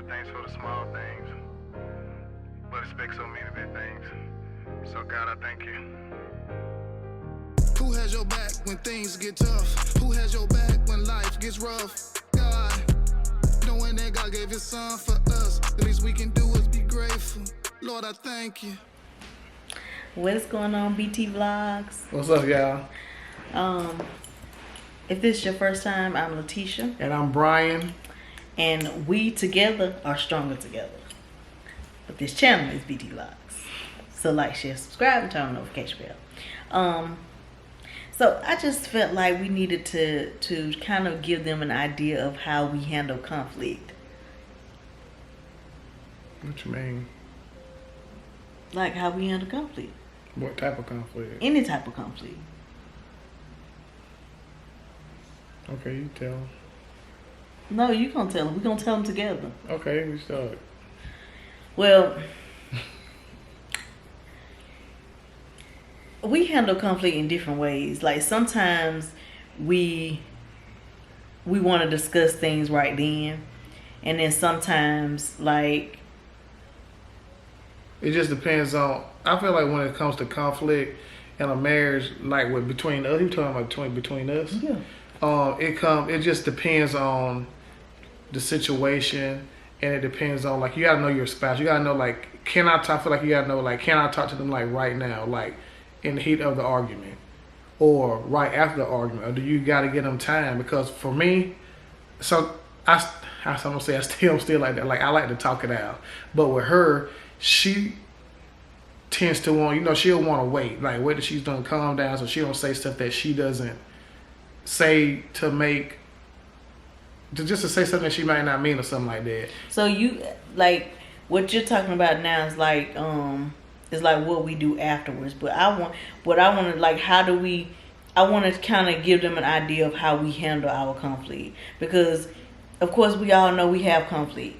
you thanks for the small things, but expect so many big things. So God, I thank you. Who has your back when things get tough? Who has your back when life gets rough? God, knowing that God gave his son for us, the least we can do is be grateful. Lord, I thank you. What's going on, BT Vlogs? What's up, y'all? If this is your first time, I'm Letitia. And I'm Brian. And we together are stronger together. But this channel is BT Vlogs. So like, share, subscribe, and turn on the notification bell. So I just felt like we needed to kind of give them an idea of how we handle conflict. What you mean? Like how we handle conflict. What type of conflict? Any type of conflict. Okay, you tell. No, you gonna tell them. We're gonna tell them together. Okay, we start. Well, we handle conflict in different ways. Like sometimes we want to discuss things right then, and then sometimes like it just depends on. I feel like when it comes to conflict in a marriage, like with between us, you talking about between us? Yeah. It just depends on the situation, and it depends on like you gotta know your spouse. You gotta know like can I talk? I feel like you gotta know like can I talk to them like right now, like in the heat of the argument, or right after the argument, or do you gotta give them time? Because for me, so I'm gonna say I'm still like that. Like I like to talk it out, but with her, she tends to want, she'll want to wait till she's done calm down, so she don't say stuff that she doesn't say just to say something that she might not mean or something like that. So you like what you're talking about now is like what we do afterwards. But I want to like I want to kind of give them an idea of how we handle our conflict, because of course we all know we have conflict.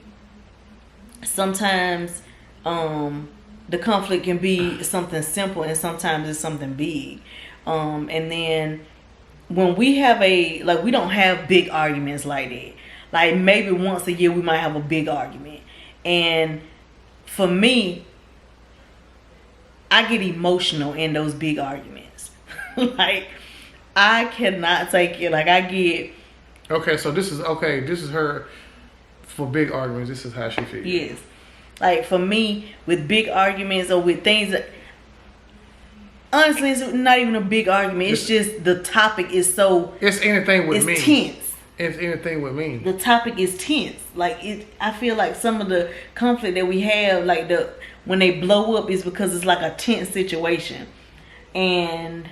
Sometimes the conflict can be something simple, and sometimes it's something big. And then when we have we don't have big arguments like that. Like maybe once a year we might have a big argument. And for me, I get emotional in those big arguments. Like I cannot take it. Like I get. Okay, so this is her for big arguments. This is how she feels. Yes. Like for me, with big arguments or with things that, honestly, it's not even a big argument. It's just the topic is so. It's anything with me. It's tense. It's anything with me. The topic is tense. Like I feel like some of the conflict that we have, like when they blow up, is because it's like a tense situation, and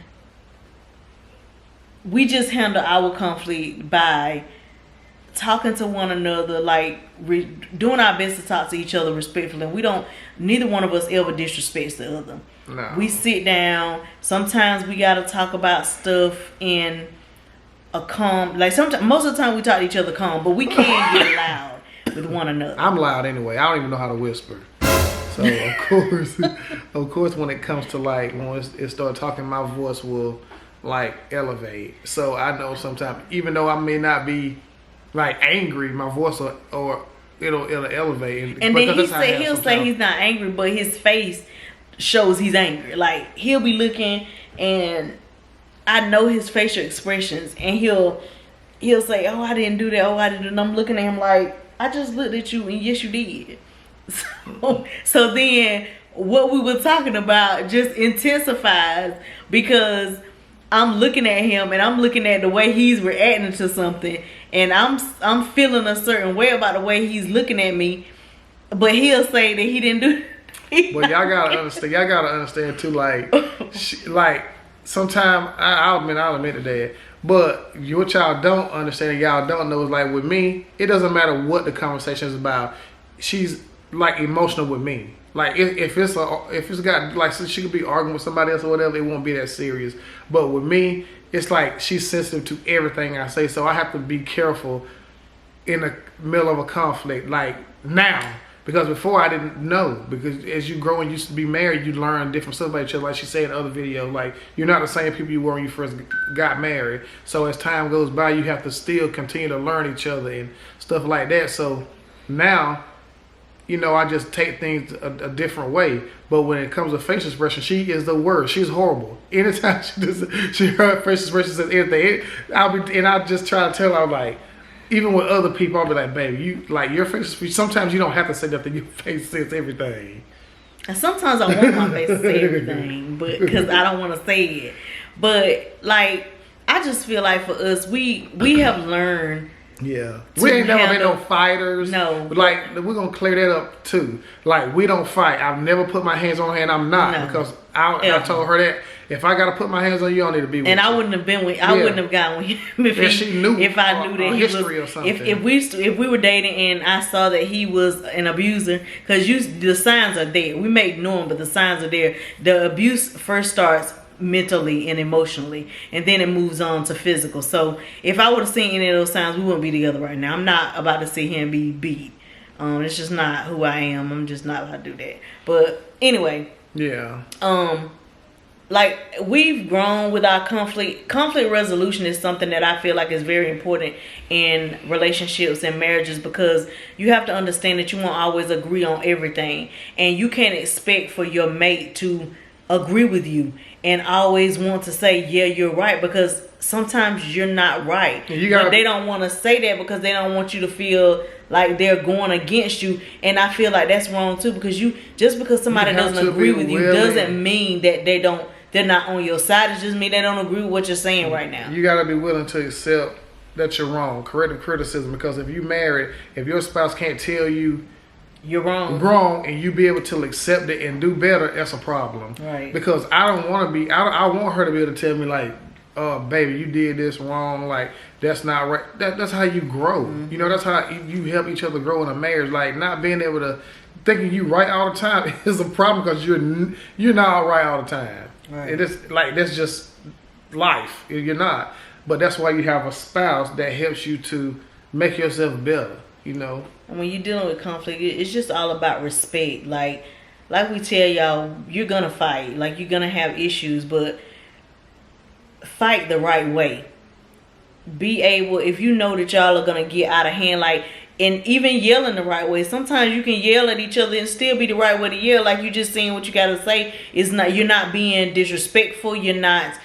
we just handle our conflict by talking to one another, like doing our best to talk to each other respectfully. And neither one of us ever disrespects the other. No. We sit down. Sometimes we gotta talk about stuff in a calm, like sometimes, most of the time we talk to each other calm, but we can get loud with one another. I'm loud anyway. I don't even know how to whisper. So of course, when it comes to like when it starts talking, my voice will like elevate. So I know sometimes, even though I may not be like angry, my voice or it'll elevate. And then he'll say he's not angry, but his face shows he's angry. Like he'll be looking, and I know his facial expressions, and he'll say, "Oh, I didn't do that. Oh, I didn't." And I'm looking at him like, "I just looked at you, and yes, you did." So then what we were talking about just intensifies, because I'm looking at him and I'm looking at the way he's reacting to something, and I'm feeling a certain way about the way he's looking at me, but he'll say that he didn't do it. But y'all gotta understand too, like sometimes I'll admit to that. But what y'all don't understand, y'all don't know, is like with me, it doesn't matter what the conversation is about. She's like emotional with me. Like if it's got like, so she could be arguing with somebody else or whatever, it won't be that serious. But with me, it's like she's sensitive to everything I say, so I have to be careful in the middle of a conflict. Like now, because before I didn't know. Because as you grow and you used to be married, you learn different stuff about each other. Like she said in other videos, like you're not the same people you were when you first got married. So as time goes by, you have to still continue to learn each other and stuff like that. So now you know, I just take things a different way. But when it comes to facial expression, she is the worst. She's horrible. Anytime her facial expression says anything, I'll just try to tell her, like, even with other people, I'll be like, baby, you like your face. Sometimes you don't have to say nothing. Your face says everything. And sometimes I want my face to say everything, but because I don't want to say it. But like, I just feel like for us, we have learned. Yeah, we ain't never been no fighters. No, like we're gonna clear that up too. Like we don't fight. I've never put my hands on her, and I'm not because I told her that if I gotta put my hands on you, I need to be with you. And I wouldn't have been with. I wouldn't have gone with him if she knew. If I knew that he history was. Or something. If we were dating and I saw that he was an abuser, because the signs are there. We may ignore them, but the signs are there. The abuse first starts mentally and emotionally, and then it moves on to physical. So if I would have seen any of those signs, we wouldn't be together right now. I'm not about to see him be beat. It's just not who I am. I'm just not about to do that. But anyway, yeah. Like we've grown with our conflict. Conflict resolution is something that I feel like is very important in relationships and marriages, because you have to understand that you won't always agree on everything, and you can't expect for your mate to agree with you and always want to say, yeah, you're right, because sometimes you're not right. But they don't want to say that because they don't want you to feel like they're going against you. And I feel like that's wrong too, because just because somebody doesn't agree with you doesn't mean that they're not on your side. It just means they don't agree with what you're saying right now. You got to be willing to accept that you're wrong. Corrective criticism, because if you're married, if your spouse can't tell you you're wrong, and you be able to accept it and do better, that's a problem. Right. Because I don't want to be. I want her to be able to tell me like, "Oh, baby, you did this wrong. Like that's not right." That's how you grow. Mm-hmm. You know, that's how you help each other grow in a marriage. Like not being able to thinking you right all the time is a problem, because you're not all right all the time. Right. And it's like that's just life. You're not. But that's why you have a spouse that helps you to make yourself better. You know. And when you're dealing with conflict, it's just all about respect. Like we tell y'all, you're gonna fight. Like you're gonna have issues, but fight the right way. Be able, if you know that y'all are gonna get out of hand, like, and even yelling the right way. Sometimes you can yell at each other and still be the right way to yell. Like you just saying what you gotta say. You're not being disrespectful. You're not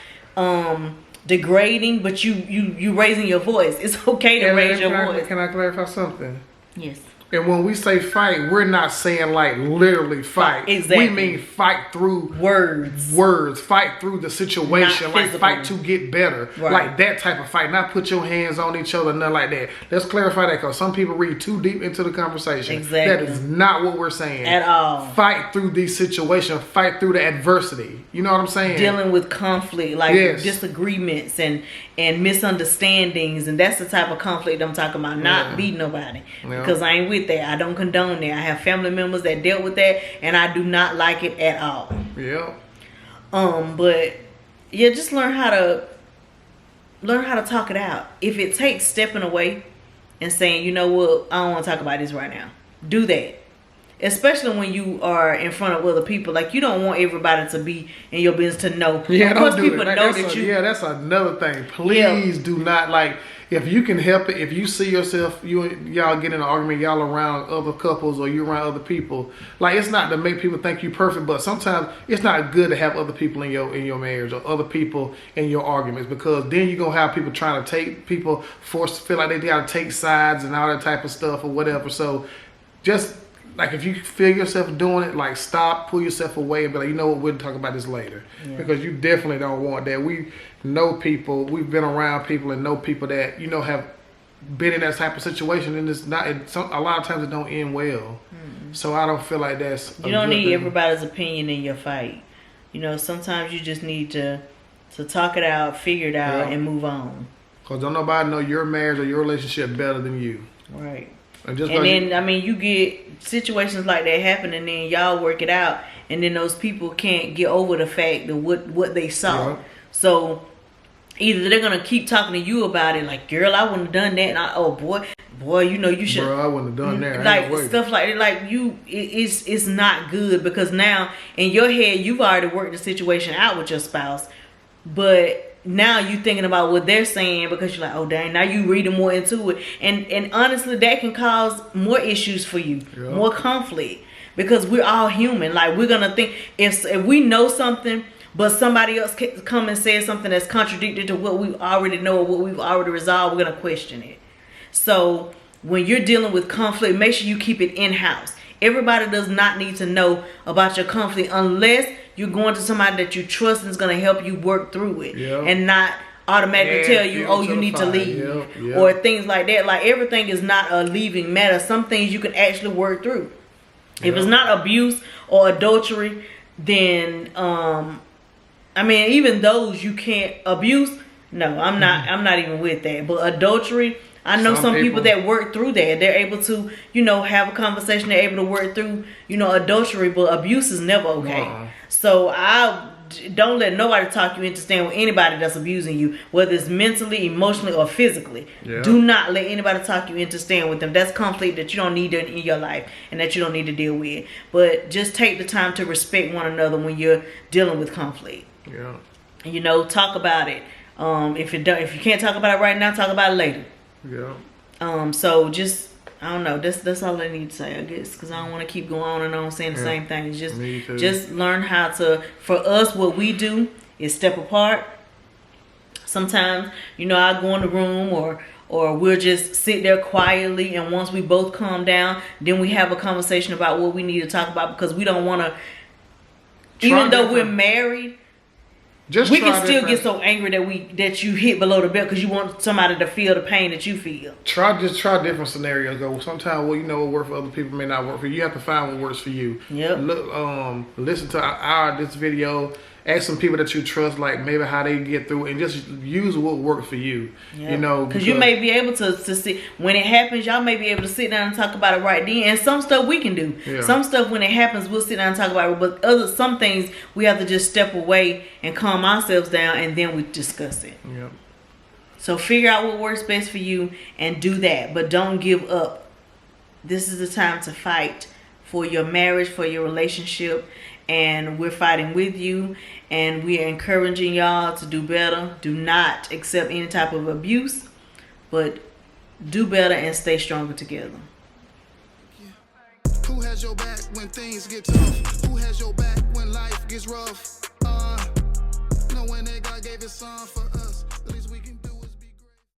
degrading, but you raising your voice. It's okay to raise your voice. Can I clarify something? Yes. And when we say fight, we're not saying like literally fight. Exactly. We mean fight through words. Fight through the situation. Like fight to get better. Right. Like that type of fight. Not put your hands on each other, nothing like that. Let's clarify that, because some people read too deep into the conversation. Exactly. That is not what we're saying. At all. Fight through these situations. Fight through the adversity. You know what I'm saying? Dealing with conflict, like disagreements and misunderstandings, and that's the type of conflict I'm talking about. Not beating nobody, because I ain't with that. I don't condone that. I have family members that dealt with that, and I do not like it at all. Yeah. But yeah, just learn how to talk it out. If it takes stepping away and saying, you know what, I don't want to talk about this right now. Do that. Especially when you are in front of other people. Like, you don't want everybody to be in your business to know. Yeah, of course, don't do people it. know that you. Yeah, that's another thing. Please do not, like, if you can help it, if you see yourself, y'all get in an argument, y'all around other couples or you around other people, like, it's not to make people think you perfect, but sometimes it's not good to have other people in your marriage or other people in your arguments, because then you're going to have people trying to feel like they got to take sides and all that type of stuff or whatever. So just, like, if you feel yourself doing it, like, stop, pull yourself away and be like, you know what, we'll talk about this later. Yeah. Because you definitely don't want that. We know people, we've been around people and know people that, you know, have been in that type of situation, and it's not, a lot of times it don't end well. Mm-hmm. So I don't feel like that's You don't need everybody's opinion in your fight. You know, sometimes you just need to talk it out, figure it out, and move on. Because don't nobody know your marriage or your relationship better than you. Right. And then, I mean, you get situations like that happen, and then y'all work it out, and then those people can't get over the fact of what they saw. Yeah. So either they're gonna keep talking to you about it, like, girl, I wouldn't have done that, and boy, you know, you should. Bro, I wouldn't have done that. Like stuff like that. Like it's not good, because now in your head you've already worked the situation out with your spouse, but now you thinking about what they're saying because you're like, oh dang, now you reading more into it, and honestly that can cause more issues for you, more conflict, because we're all human. Like, we're gonna think, if we know something but somebody else come and say something that's contradicted to what we already know or what we've already resolved, we're gonna question it. So when you're dealing with conflict, make sure you keep it in-house. Everybody does not need to know about your conflict unless you're going to somebody that you trust and is going to help you work through it, and not automatically tell you, oh, you need to leave, or things like that. Like, everything is not a leaving matter. Some things you can actually work through. If it's not abuse or adultery, then I mean, even those you can't abuse. No, I'm not even with that. But adultery, I know some people that work through that. They're able to, have a conversation. They're able to work through, adultery, but abuse is never okay. So I don't let nobody talk you into staying with anybody that's abusing you, whether it's mentally, emotionally, or physically. Do not let anybody talk you into staying with them. That's conflict that you don't need in your life and that you don't need to deal with. But just take the time to respect one another when you're dealing with conflict. Talk about it. If you can't talk about it right now, talk about it later. So just, I don't know, that's all I need to say, I guess, because I don't want to keep going on and on saying the same thing. It's just learn how to, for us, what we do is step apart. Sometimes, I go in the room or we'll just sit there quietly, and once we both calm down, then we have a conversation about what we need to talk about, because we don't want to, even though we're married, we can still get so angry that you hit below the belt because you want somebody to feel the pain that you feel. Try different scenarios though. Sometimes what works for other people may not work for you. You have to find what works for you. Look, listen to this video. Ask some people that you trust, like maybe how they get through, and just use what works for you. Because you may be able to see when it happens. Y'all may be able to sit down and talk about it right then. And some stuff we can do. Some stuff when it happens, we'll sit down and talk about it. But some things we have to just step away and calm ourselves down, and then we discuss it. So figure out what works best for you and do that. But don't give up. This is the time to fight for your marriage, for your relationship. And we're fighting with you, and we are encouraging y'all to do better. Do not accept any type of abuse, but do better and stay stronger together. Who has your back when things get tough? Who has your back when life gets rough? Knowing that God gave his son for